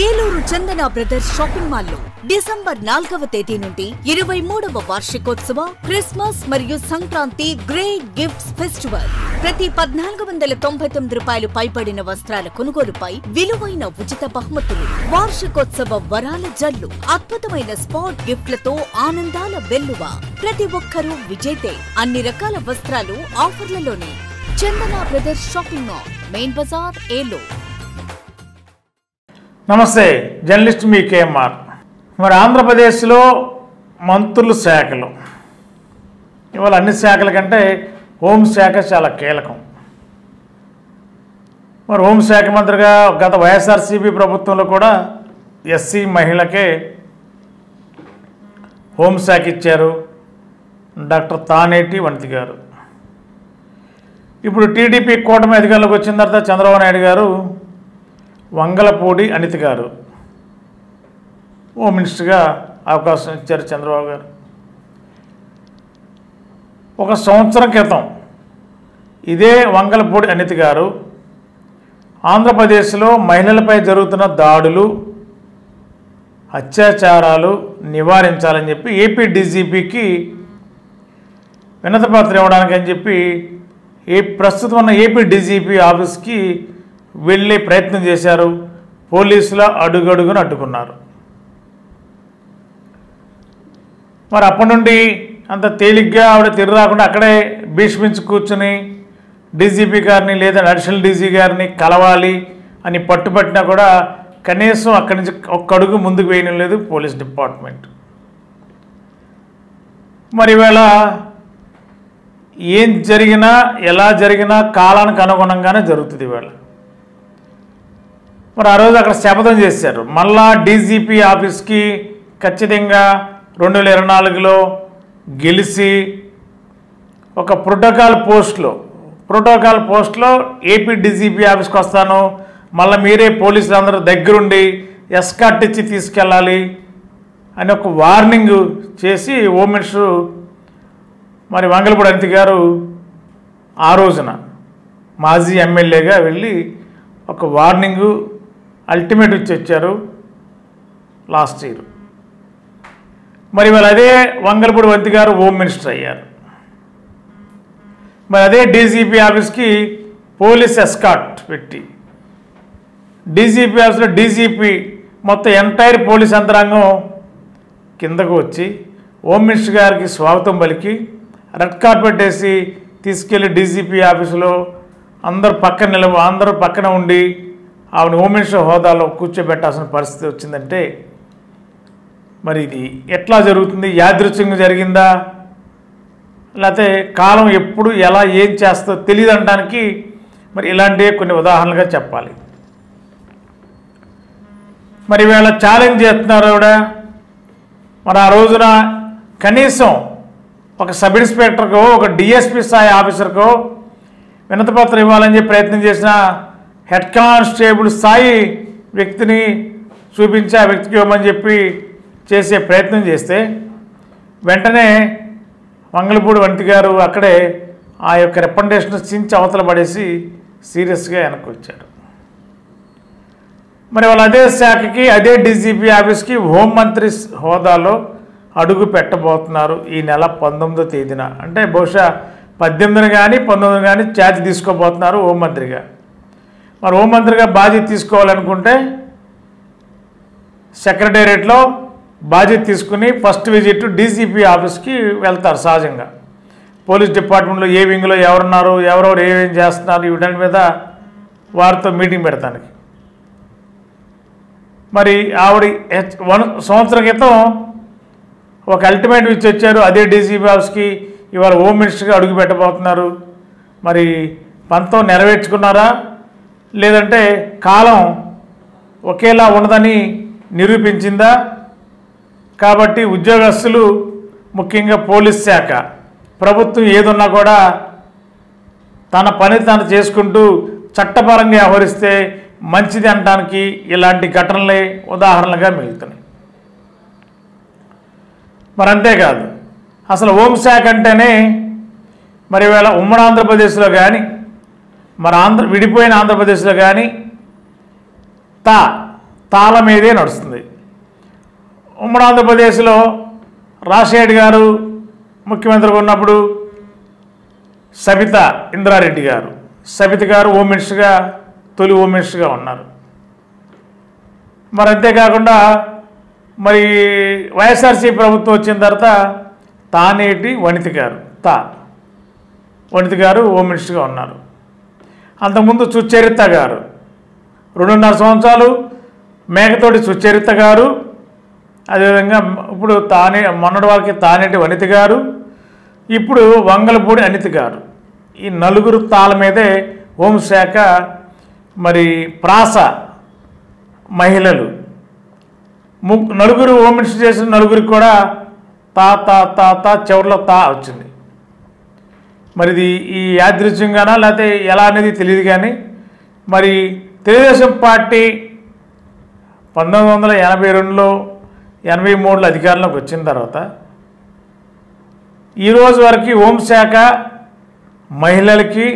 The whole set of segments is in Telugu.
ఏలూరు చందన బ్రదర్స్ షాపింగ్ మాల్ లో డిసెంబర్ 4వ తేదీ నుండి 23వ వార్షికోత్సవ క్రిస్మస్ మరియు సంక్రాంతి గ్రేట్ గిఫ్ట్స్ ఫెస్టివల్. ప్రతి 1499 రూపాయలు పైబడిన వస్త్రాల కొనుగోలుపై విలువైన ఉచిత బహుమతులు, వార్షికోత్సవ వరాల జల్లు, అద్భుతమైన స్పాట్ గిఫ్ట్లతో ఆనందాల వెల్లువ. ప్రతి ఒక్కరూ విజేతే. అన్ని రకాల వస్త్రాలు ఆఫర్లలోనే. Chandana Brothers Shopping Mall, main బజార్, ఏలూరు. నమస్తే, జర్నలిస్ట్ మీ కేఎంఆర్. మరి ఆంధ్రప్రదేశ్లో మంత్రుల శాఖలు ఇవాళ అన్ని శాఖల కంటే హోంశాఖ చాలా కీలకం. మరి హోంశాఖ మంత్రిగా గత వైఎస్ఆర్సీపీ ప్రభుత్వంలో కూడా ఎస్సీ మహిళకే హోంశాఖ ఇచ్చారు డాక్టర్ తానేటి వనిత గారు. ఇప్పుడు టీడీపీ కూటమి అధికారంలోకి వచ్చిన తర్వాత చంద్రబాబు నాయుడు గారు వంగలపూడి అనిత గారు హోమ్ మినిస్టర్గా అవకాశం ఇచ్చారు చంద్రబాబు గారు. ఒక సంవత్సరం క్రితం ఇదే వంగలపూడి అనిత గారు ఆంధ్రప్రదేశ్లో మహిళలపై జరుగుతున్న దాడులు, అత్యాచారాలు నివారించాలని చెప్పి ఏపీ డీజీపీకి వినతిపత్రం ఇవ్వడానికి అని చెప్పి ప్రస్తుతం ఉన్న ఏపీ డీజీపీ ఆఫీస్కి వెళ్ళే ప్రయత్నం చేశారు. పోలీసుల అడుగడుగును అడ్డుకున్నారు. మరి అప్పటి నుండి అంత తేలిగ్గా ఆవిడ తిరిగి రాకుండా అక్కడే భీష్మించి కూర్చుని డీజీపీ గారిని లేదా అడిషనల్ డీజీ గారిని కలవాలి అని పట్టుబట్టినా కూడా కనీసం అక్కడి నుంచి ఒక్క అడుగు ముందుకు వేయడం లేదు పోలీస్ డిపార్ట్మెంట్. మరి ఇవాళ ఏం జరిగినా ఎలా జరిగినా కాలానికి అనుగుణంగానే జరుగుతుంది ఇవాళ. మరి ఆ రోజు అక్కడ శపథం చేశారు. మళ్ళా డీజీపీ ఆఫీస్కి ఖచ్చితంగా 2024లో గెలిచి ఒక ప్రోటోకాల్ పోస్ట్లో ఏపీ డీజీపీ ఆఫీస్కి వస్తాను, మళ్ళీ మీరే పోలీసులు అందరూ దగ్గరుండి ఎస్కార్ట్ ఇచ్చి తీసుకెళ్ళాలి అని ఒక వార్నింగ్ చేసి హోమ్ మినిస్టర్ మరి వంగలపూడి అనిత గారు ఆ రోజున మాజీ ఎమ్మెల్యేగా వెళ్ళి ఒక వార్నింగు అల్టిమేట్ ఇచ్చి వచ్చారు లాస్ట్ ఇయర్. మరి వాళ్ళు అదే వంగలపూడి అనిత గారు హోమ్ మినిస్టర్ అయ్యారు. మరి అదే డీజీపీ ఆఫీస్కి పోలీస్ ఎస్కార్ట్ పెట్టి డీజీపీ ఆఫీస్లో డీజీపీ మొత్తం ఎంటైర్ పోలీస్ యంత్రాంగం కిందకు వచ్చి హోమ్ మినిస్టర్ గారికి స్వాగతం పలికి రెడ్ కార్పెట్ వేసి తీసుకెళ్ళి డీజీపీ ఆఫీసులో అందరూ పక్కన ఉండి ఆవిడ హోమ్ మినిస్టర్ హోదాలో కూర్చోబెట్టాల్సిన పరిస్థితి వచ్చిందంటే మరి ఇది ఎట్లా జరుగుతుంది? యాదృచ్ఛికంగా జరిగిందా, లేకపోతే కాలం ఎప్పుడు ఎలా ఏం చేస్తో తెలియదు అనడానికి మరి ఇలాంటివే కొన్ని ఉదాహరణలుగా చెప్పాలి. మరి వీళ్ళ ఛాలెంజ్ చేస్తున్నారు ఆవిడ. మరి ఆ రోజున కనీసం ఒక సబ్ ఇన్స్పెక్టర్కో ఒక డిఎస్పీ స్థాయి ఆఫీసర్కో వినతిపత్రం ఇవ్వాలని చెప్పి ప్రయత్నం చేసిన హెడ్ కానిస్టేబుల్ స్థాయి వ్యక్తిని చూపించి ఆ వ్యక్తికి ఇవ్వమని చెప్పి చేసే ప్రయత్నం చేస్తే వెంటనే వంగలపూడి అనిత గారు అక్కడే ఆ యొక్క రికమెండేషన్ చించి అవతల పడేసి సీరియస్గా వెనక్కి వచ్చారు. మరి వాళ్ళు అదే శాఖకి అదే డీజీపీ ఆఫీస్కి హోంమంత్రి హోదాలో అడుగు పెట్టబోతున్నారు ఈ నెల 19వ తేదీన. అంటే బహుశా 18 కానీ 19 కానీ ఛార్జ్ తీసుకోబోతున్నారు హోంమంత్రిగా. మరి హోంమంత్రిగా బాధ్యత తీసుకోవాలనుకుంటే సెక్రటేరియట్లో బాధ్యత తీసుకుని ఫస్ట్ విజిట్ డీజీపీ ఆఫీస్కి వెళ్తారు. సహజంగా పోలీస్ డిపార్ట్మెంట్లో ఏ వింగ్లో ఎవరున్నారు, ఎవరెవరు ఏమేం చేస్తున్నారు వీటి మీద వారితో మీటింగ్ పెడతానికి. మరి ఆవిడ 1 సంవత్సరం క్రితం ఒక అల్టిమేట్ ఇచ్చి వచ్చారు అదే డీజీపీ ఆఫీస్కి. ఇవాళ హోమ్ మినిస్టర్గా అడుగు పెట్టబోతున్నారు. మరి పంతం నెరవేర్చుకున్నారా, లేదంటే కాలం ఒకేలా ఉండదని నిరూపించిందా? కాబట్టి ఉద్యోగస్తులు, ముఖ్యంగా పోలీస్ శాఖ, ప్రభుత్వం ఏదున్నా కూడా తన పని తాను చేసుకుంటూ చట్టపరంగా వ్యవహరిస్తే మంచిది అనడానికి ఇలాంటి ఘటనలే ఉదాహరణలుగా మిగులుతున్నాయి. మరి అంతేకాదు, అసలు హోంశాఖ అంటేనే మరి ఇవాళ ఉమ్మడి ఆంధ్రప్రదేశ్లో కానీ మరి విడిపోయిన ఆంధ్రప్రదేశ్లో కానీ తాళం మీదే నడుస్తుంది. ఉమ్మడి ఆంధ్రప్రదేశ్లో రాజశేఖర్ గారు ముఖ్యమంత్రిగా ఉన్నప్పుడు సబితా ఇంద్రారెడ్డి గారు, సబిత గారు హోమ్ మినిస్టర్గా, తొలి హోమ్ మినిస్టర్గా ఉన్నారు. మరి అంతేకాకుండా మరి వైఎస్ఆర్సీపీ ప్రభుత్వం వచ్చిన తర్వాత తానేటి వనిత గారు హోమ్ మినిస్టర్గా ఉన్నారు. అంతకుముందు సుచరిత గారు 2.5 సంవత్సరాలు, మేకతోటి సుచరిత గారు, అదేవిధంగా ఇప్పుడు మొన్నటి వారికి తానేటి వనిత గారు, ఇప్పుడు వంగలపూడి అనిత గారు. ఈ నలుగురు తాళ మీదే హోంశాఖ మరి ప్రాస మహిళలు నలుగురు హోమ్ మినిస్టర్ చేసిన నలుగురికి కూడా తా చివరిలో వచ్చింది. మరి ఇది ఈ యాదృచ్ఛికంగానా లేకపోతే ఎలా అనేది తెలియదు. కానీ మరి తెలుగుదేశం పార్టీ 1982లో 83లో అధికారంలోకి వచ్చిన తర్వాత ఈరోజు వరకు హోంశాఖ మహిళలకి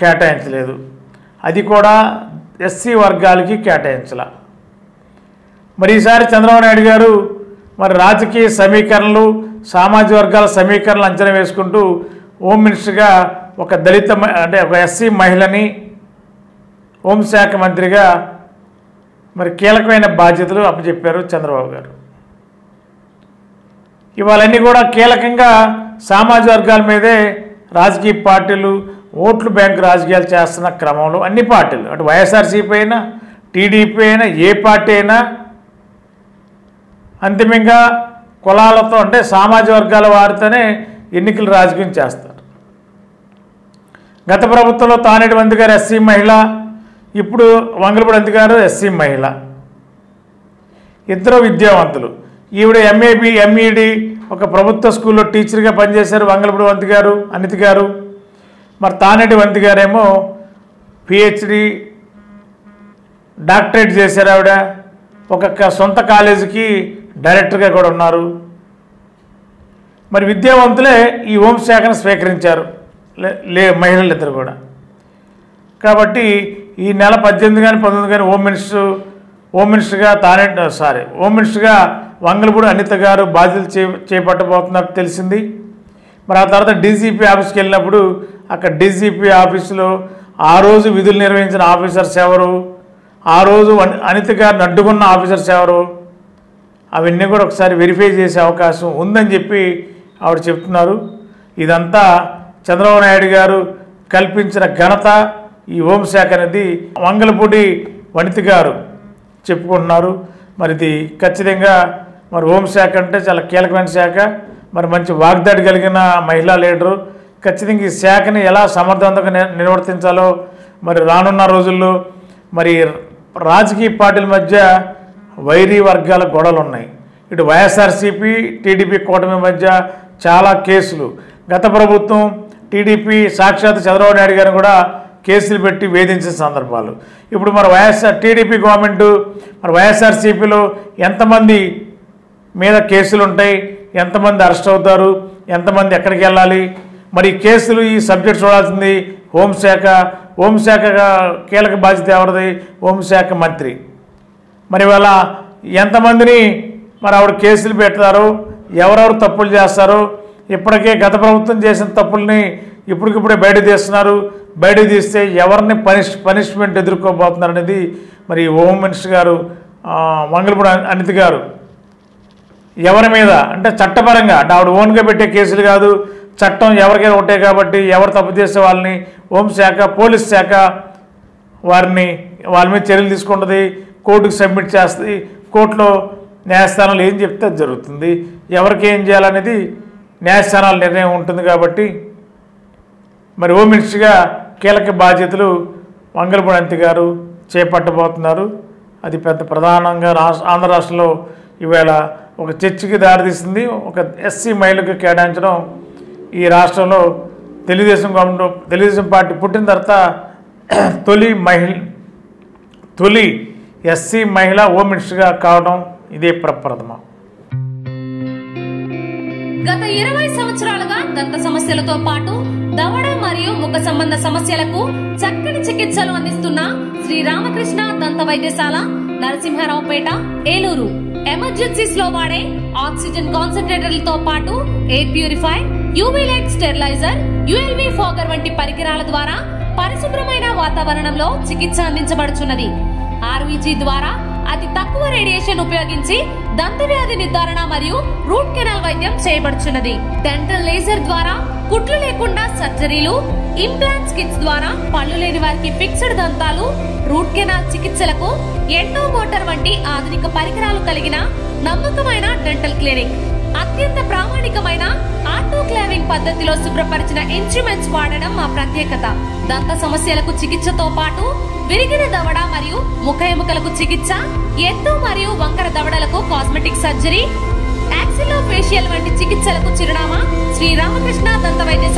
కేటాయించలేదు. అది కూడా ఎస్సీ వర్గాలకి కేటాయించాల. మరి ఈసారి చంద్రబాబు నాయుడు గారు మరి రాజకీయ సమీకరణలు, సామాజిక వర్గాల సమీకరణలు అంచనా వేసుకుంటూ హోమ్ మినిస్టర్గా ఒక దళిత అంటే ఒక ఎస్సీ మహిళని హోంశాఖ మంత్రిగా మరి కీలకమైన బాధ్యతలు అప్పచెప్పారు చంద్రబాబు గారు. ఇవాళన్నీ కూడా కీలకంగా సామాజిక వర్గాల మీదే రాజకీయ పార్టీలు ఓట్లు బ్యాంకు రాజకీయాలు చేస్తున్న క్రమంలో అన్ని పార్టీలు, అటు వైఎస్ఆర్సీపీ అయినా టీడీపీ అయినా ఏ పార్టీ అయినా అంతిమంగా కులాలతో అంటే సామాజిక వర్గాల వారితోనే ఎన్నికల రాజకీయం చేస్తారు. గత ప్రభుత్వంలో తానేటి వనిత గారు ఎస్సీ మహిళ, ఇప్పుడు వంగలపూడి అనిత గారు ఎస్సీ మహిళ, ఇద్దరు విద్యావంతులు. ఈవిడ ఎంఏబి ఎంఈడి ఒక ప్రభుత్వ స్కూల్లో టీచర్గా పనిచేశారు వంగలపూడి అనిత గారు. మరి తానేటి వనిత గారేమో పిహెచ్డి డాక్టరేట్ చేశారు. ఆవిడ ఒక సొంత కాలేజీకి డైరెక్టర్గా కూడా ఉన్నారు. మరి విద్యావంతులే ఈ హోంశాఖను స్వీకరించారు మహిళలు ఇద్దరు కూడా. కాబట్టి ఈ నెల 18 కానీ 19 కానీ హోమ్ మినిస్టర్గా హోమ్ మినిస్టర్గా వంగలపూడి అనిత గారు బాధ్యతలు చేపట్టబోతున్నట్టు తెలిసింది. మరి ఆ తర్వాత డీజీపీ ఆఫీస్కి వెళ్ళినప్పుడు అక్కడ డీజీపీ ఆఫీసులో ఆ రోజు విధులు నిర్వహించిన ఆఫీసర్స్ ఎవరు, ఆ రోజు అనిత గారిని అడ్డుకున్న ఆఫీసర్స్ ఎవరు, అవన్నీ కూడా ఒకసారి వెరిఫై చేసే అవకాశం ఉందని చెప్పి ఆవిడ చెప్తున్నారు. ఇదంతా చంద్రబాబు నాయుడు గారు కల్పించిన ఘనత ఈ హోంశాఖ అనేది వంగలపూడి వనిత గారు చెప్పుకుంటున్నారు. మరి ఇది ఖచ్చితంగా మరి హోంశాఖ అంటే చాలా కీలకమైన శాఖ. మరి మంచి వాగ్దాడి కలిగిన మహిళా లీడరు. ఖచ్చితంగా ఈ శాఖని ఎలా సమర్థవంతంగా నిర్వర్తించాలో మరి రానున్న రోజుల్లో మరి రాజకీయ పార్టీల మధ్య వైరీ వర్గాల గొడవలు ఉన్నాయి. ఇటు వైఎస్ఆర్సీపీ టీడీపీ కూటమి మధ్య చాలా కేసులు, గత ప్రభుత్వం టీడీపీ సాక్షాత్ చంద్రబాబు నాయుడు గారిని కూడా కేసులు పెట్టి వేధించిన సందర్భాలు. ఇప్పుడు మరి టీడీపీ గవర్నమెంట్ మరి వైఎస్ఆర్సీపీలో ఎంతమంది మీద కేసులు ఉంటాయి, ఎంతమంది అరెస్ట్ అవుతారు, ఎంతమంది ఎక్కడికి వెళ్ళాలి, మరి కేసులు ఈ సబ్జెక్ట్ చూడాల్సింది హోంశాఖ కీలక బాధ్యత ఎవరిది, హోంశాఖ మంత్రి. మరి ఇవాళ ఎంతమందిని మరి ఆవిడ కేసులు పెడతారో, ఎవరెవరు తప్పులు చేస్తారో, ఇప్పటికే గత ప్రభుత్వం చేసిన తప్పుల్ని ఇప్పటికిప్పుడే బయట తీస్తున్నారు. బయట తీస్తే ఎవరిని పనిష్మెంట్ ఎదుర్కోబోతున్నారు అనేది మరి హోమ్ మినిస్టర్ గారు వంగలపూడి అనిత గారు ఎవరి మీద అంటే చట్టపరంగా అంటే ఆవిడ ఓన్గా పెట్టే కేసులు కాదు, చట్టం ఎవరికైనా ఒకటే కాబట్టి ఎవరు తప్పు చేసే వాళ్ళని హోంశాఖ పోలీస్ శాఖ వాళ్ళ మీద చర్యలు తీసుకుంటుంది, కోర్టుకు సబ్మిట్ చేస్తుంది. కోర్టులో న్యాయస్థానాలు ఏం చెప్తే జరుగుతుంది, ఎవరికి ఏం చేయాలనేది న్యాయస్థానాల నిర్ణయం ఉంటుంది. కాబట్టి మరి హోమ్ మినిస్టర్గా కీలక బాధ్యతలు వంగలపూడి అనిత గారు చేపట్టబోతున్నారు. అది పెద్ద ప్రధానంగా ఆంధ్ర రాష్ట్రంలో ఈవేళ ఒక చర్చకి దారితీస్తుంది. ఒక ఎస్సీ మహిళకు కేటాయించడం ఈ రాష్ట్రంలో తెలుగుదేశం పార్టీ పుట్టిన తర్వాత తొలి ఎస్సీ మహిళ హోమ్ మినిస్టర్గా కావడం ఇదే ప్రప్రథమం. గత 20 సంవత్సరాలుగా దంత సమస్యలతో పాటు దవడ మరియు ముఖ సంబంధ సమస్యలకు చక్కని చికిత్సలు అందిస్తున్న శ్రీ రామకృష్ణ దంత వైద్యశాల నరసింహారావుపేట, ఏలూరు. ఎమర్జెన్సీస్ లో వాడే ఆక్సిజన్ కాన్సంట్రేటర్లతో పాటు air purifier, UV light steriliser, ULV fogger వంటి పరికరాల ద్వారా పరిశుభ్రమైన వాతావరణంలో చికిత్స అందించబడుచున్నది. ఆర్వీజీ ద్వారా అతి తక్కువ రేడియేషన్ ఉపయోగించి దంతవ్యాధి నిర్ధారణ మరియు రూట్ కెనాల్ వైద్యం చేయబడుచున్నది. డెంటల్ లేజర్ ద్వారా కుట్లు లేకుండా సర్జరీలు, ఇంప్లాంట్స్ కిట్స్ ద్వారా పళ్ళు లేని వారికి ఫిక్స్డ్ దంతాలు, రూట్ కెనాల్ చికిత్సలకు ఎండో మోటార్ వంటి ఆధునిక పరికరాలు కలిగిన నమ్మకమైన డెంటల్ క్లినిక్. అత్యంత ప్రామాణికమైన ఆటోక్లావింగ్ పద్ధతిలో శుభ్రపరిచిన ఇన్స్ట్రుమెంట్స్ వాడడం మా ప్రత్యేకత. దంత సమస్యలకు చికిత్సతో పాటు విరిగిన దవడ మరియు ముఖ ఎముకలకు చికిత్స, ఎత్తు మరియు వంకర దవడలకు కాస్మెటిక్ సర్జరీ, యాక్సిలోఫేషియల్ వంటి చికిత్సలకు చిరునామా శ్రీ రామకృష్ణ దంత వైద్య